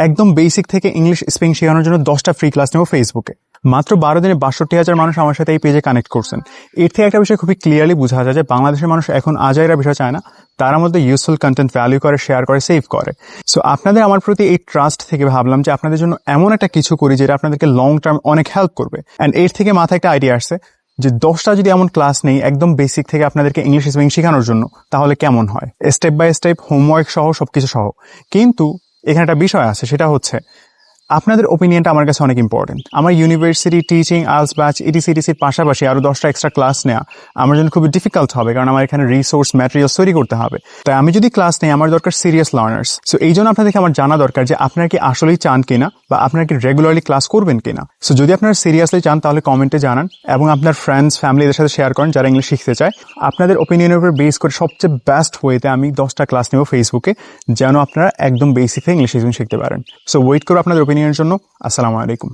একদম বেসিক থেকে English speaking শেখানোর জন্য 10টা ফ্রি ক্লাস নেব ফেসবুকে। মাত্র 12 দিনে 62,000 মানুষ আমার সাথে এই পেজে কানেক্ট করছেন। এর থেকে একটা বিষয় খুবই ক্লিয়ারলি বোঝা যায় যে বাংলাদেশের মানুষ এখন আজাইরা বিষয় চায় না, তার মধ্যে ইউজফুল কন্টেন্ট ভ্যালু করে, শেয়ার করে, সেভ করে। সো আপনাদের আমার প্রতি এই ট্রাস্ট থেকে ভাবলাম যে আপনাদের জন্য এমন একটা কিছু করি যেটা আপনাদেরকে লং টার্ম অনেক হেল্প করবে। অ্যান্ড এর থেকে মাথায় একটা আইডিয়া আসছে যে 10টা যদি এমন ক্লাস নেই একদম বেসিক থেকে আপনাদেরকে ইংলিশ স্পিকিং শেখানোর জন্য, তাহলে কেমন হয়? স্টেপ বাই স্টেপ, হোমওয়ার্ক সহ, সবকিছু সহ। কিন্তু এখানে একটা বিষয় আছে, সেটা হচ্ছে আপনাদের ওপিনিয়নটা আমার কাছে অনেক ইম্পর্টেন্ট। আমার ইউনিভার্সিটি টিচিং, আইএলটিএস ব্যাচ, ইটিসির পাশাপাশি আরো 10টা এক্সট্রা ক্লাস নেওয়া আমার জন্য খুবই ডিফিকাল্ট হবে, কারণ আমার এখানে রিসোর্স ম্যাটেরিয়ালস তৈরি করতে হবে। তাই আমি যদি ক্লাস নেই, আমার দরকার সিরিয়াস লার্নার্স। সো এই জন্য আপনাদেরকে আমার জানা দরকার যে আপনারা কি আসলেই চান কিনা, বা আপনারা কি রেগুলারলি ক্লাস করবেন কিনা। সো যদি আপনারা সিরিয়াসলি চান তাহলে কমেন্টে জানান, এবং আপনার ফ্রেন্ডস ফ্যামিলিদের সাথে শেয়ার করেন যারা ইংলিশ শিখতে চায়। আপনাদের ওপিনিয়নের উপর বেস করে সবচেয়ে বেস্ট ওয়েতে আমি 10টা ক্লাস নেব ফেসবুকে, যেন আপনারা একদম বেসিক থেকে ইংলিশ শিখতে পারেন। সো ওয়েট করো আপনাদের ওপিনিয়নের জন্য। আসসালামু আলাইকুম।